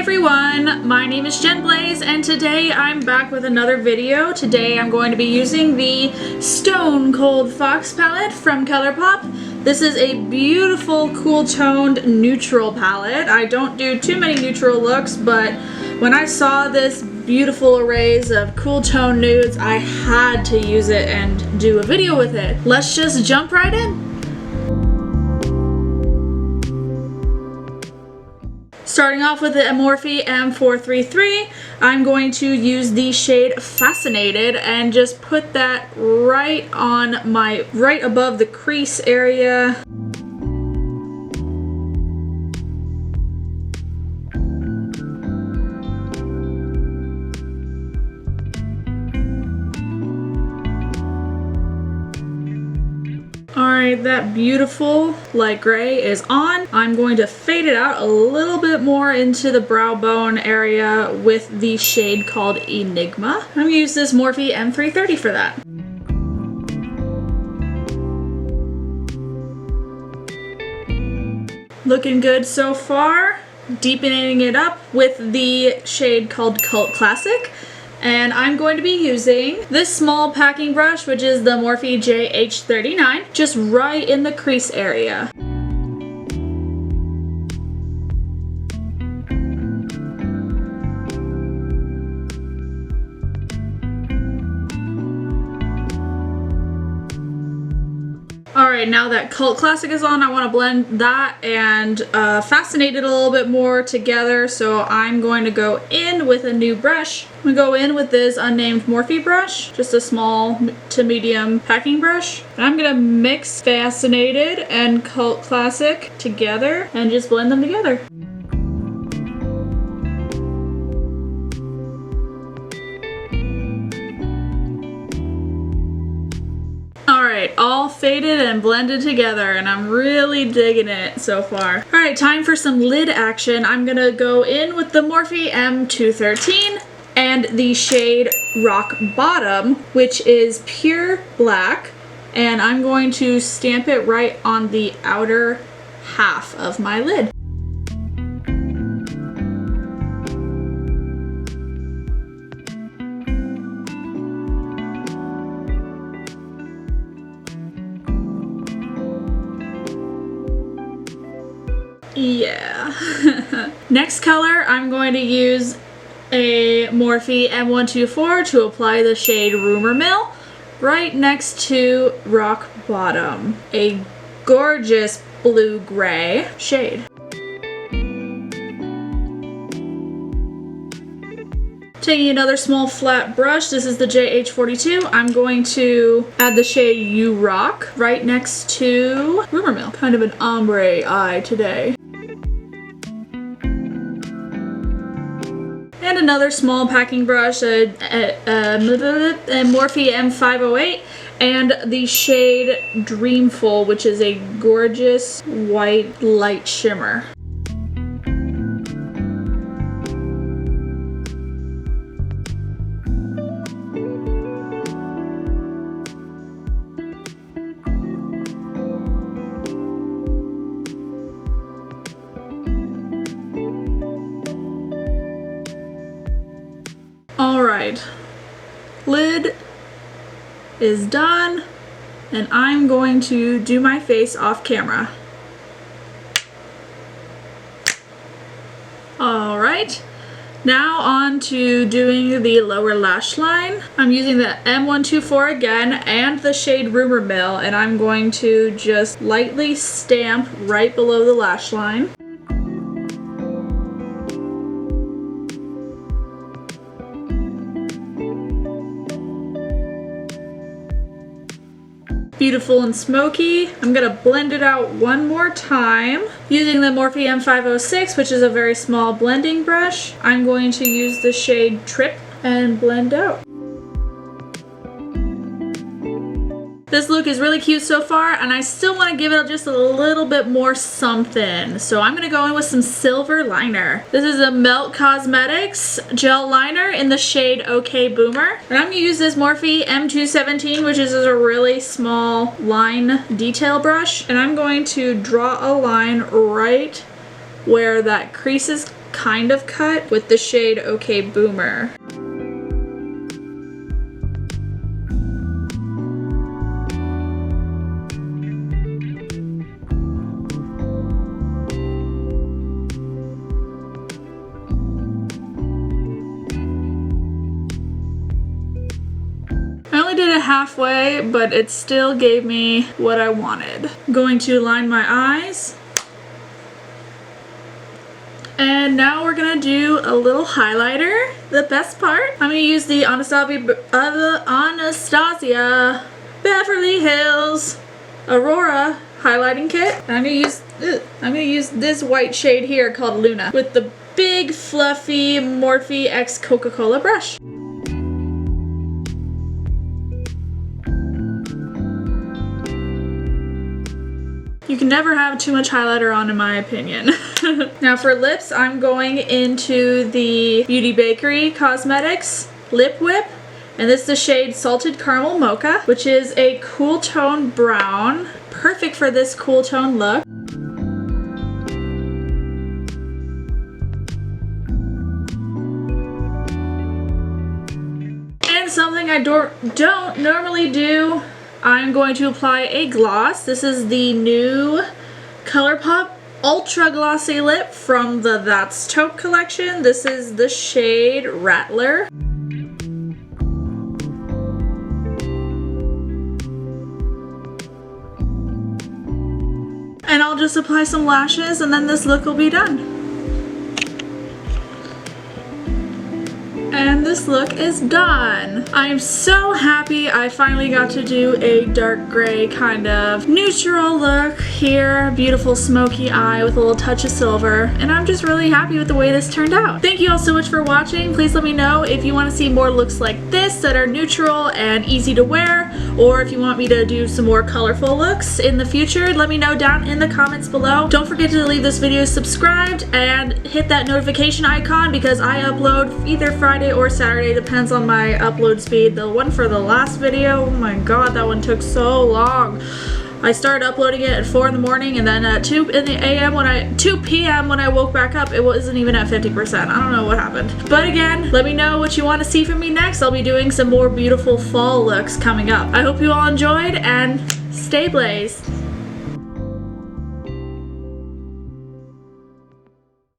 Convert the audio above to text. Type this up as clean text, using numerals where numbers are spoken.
everyone, my name is Jen Blaze and today I'm back with another video. Today I'm going to be using the Stone Cold Fox palette from Colourpop. This is a beautiful cool toned neutral palette. I don't do too many neutral looks, but when I saw this beautiful arrays of cool tone nudes, I had to use it and do a video with it. Let's just jump right in. Starting off with the Morphe M433, I'm going to use the shade Fascinated and just put that right above the crease area. Alright, that beautiful light gray is on. I'm going to fade it out a little bit more into the brow bone area with the shade called Enigma. I'm going to use this Morphe M330 for that. Looking good so far. Deepening it up with the shade called Cult Classic. And I'm going to be using this small packing brush, which is the Morphe JH39, just right in the crease area. Alright, now that Cult Classic is on, I want to blend that and Fascinated a little bit more together, so I'm going to go in with a new brush. I'm going to go in with this unnamed Morphe brush, just a small to medium packing brush. And I'm going to mix Fascinated and Cult Classic together and just blend them together. Alright, all faded and blended together, and I'm really digging it so far. Alright, time for some lid action. I'm gonna go in with the Morphe M213 and the shade Rock Bottom, which is pure black, and I'm going to stamp it right on the outer half of my lid. Yeah. Next color, I'm going to use a Morphe M124 to apply the shade Rumor Mill right next to Rock Bottom, a gorgeous blue-gray shade. Taking another small flat brush, this is the JH42, I'm going to add the shade You Rock right next to Rumor Mill. Kind of an ombre eye today. And another small packing brush, a Morphe M508, and the shade Dreamful, which is a gorgeous white light shimmer. Alright, lid is done, and I'm going to do my face off camera. Alright, now on to doing the lower lash line. I'm using the M124 again and the shade Rumor Mill, and I'm going to just lightly stamp right below the lash line. Beautiful and smoky. I'm gonna blend it out one more time using the Morphe M506, which is a very small blending brush. I'm going to use the shade Trip and blend out. This look is really cute so far, and I still want to give it just a little bit more something. So I'm going to go in with some silver liner. This is a Melt Cosmetics gel liner in the shade OK Boomer. And I'm going to use this Morphe M217, which is a really small line detail brush. And I'm going to draw a line right where that crease is kind of cut with the shade Okay Boomer. I only did it halfway, but it still gave me what I wanted. I'm going to line my eyes. And now we're gonna do a little highlighter, the best part. I'm gonna use the Anastasia Beverly Hills Aurora highlighting kit. And I'm gonna use this white shade here called Luna with the big fluffy Morphe X Coca-Cola brush. You can never have too much highlighter on, in my opinion. Now for lips, I'm going into the Beauty Bakery Cosmetics Lip Whip. And this is the shade Salted Caramel Mocha, which is a cool tone brown. Perfect for this cool tone look. And something I don't normally do, I'm going to apply a gloss. This is the new Colourpop Ultra Glossy Lip from the That's Taupe collection. This is the shade Rattler. And I'll just apply some lashes and then this look will be done. And this look is done. I am so happy I finally got to do a dark gray kind of neutral look here. Beautiful smoky eye with a little touch of silver. And I'm just really happy with the way this turned out. Thank you all so much for watching. Please let me know if you want to see more looks like this that are neutral and easy to wear, or if you want me to do some more colorful looks in the future. Let me know down in the comments below. Don't forget to leave this video subscribed and hit that notification icon because I upload either Friday or Saturday, depends on my upload speed. The one for the last video, oh my god, that one took so long. I started uploading it at 4 in the morning and then at 2 p.m. when I woke back up, it wasn't even at 50%. I don't know what happened. But again, let me know what you want to see from me next. I'll be doing some more beautiful fall looks coming up. I hope you all enjoyed and stay blazed.